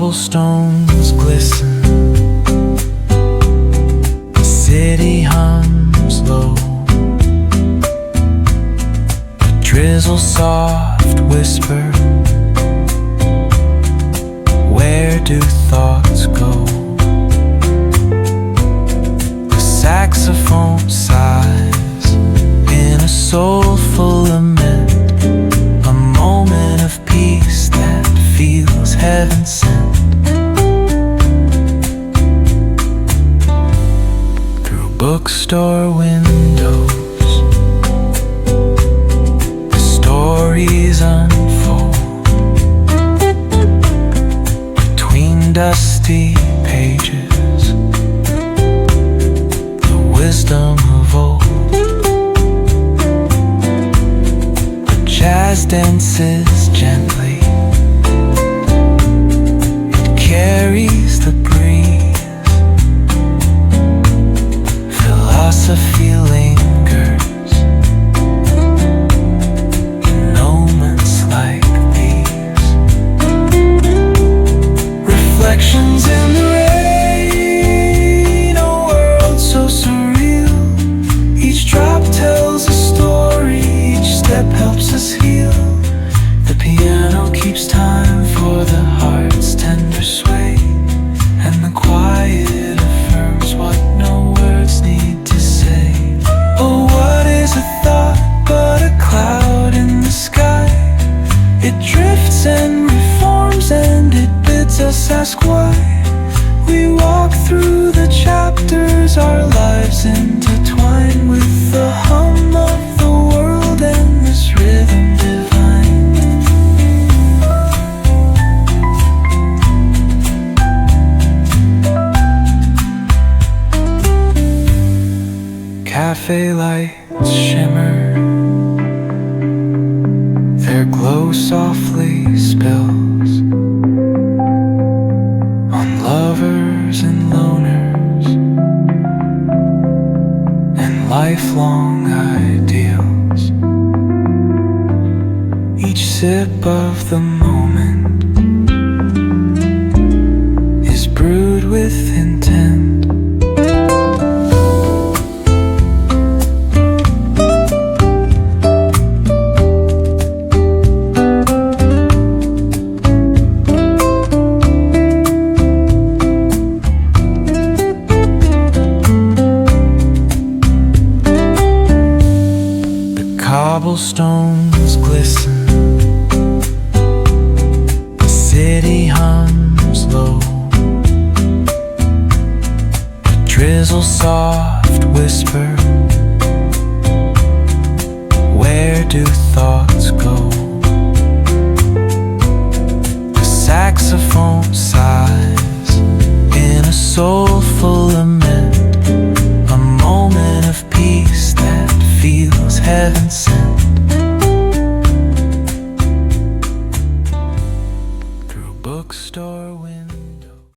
cobblestones glisten, the city hums low, a drizzle soft whisper, where do thoughts go? The saxophone sighs in a soulful lament, a moment of peace that feels heaven sent. Through bookstore windows, the stories unfold. Between dusty pages, the wisdom of old. The jazz dances gently, carries the breeze. Philosophy lingers in moments like these. Reflections in the rain, a world so surreal. Each drop tells a story, each step helps us heal. The piano keeps time for the heart's tender sway, and the quiet affirms what no words need to say. Oh, what is a thought but a cloud in the sky? It drifts and reforms and it bids us ask why. We walk through the chapters, our lives intertwine with the hum of the world and this rhythm divine. Cafe lights shimmer, their glow softly spills on lovers and loners and lifelong ideals. Each sip of the moment is brewed with intent. Cobblestones glisten, the city hums low, a drizzle soft whisper, where do thoughts go? The saxophone sighs in a soulful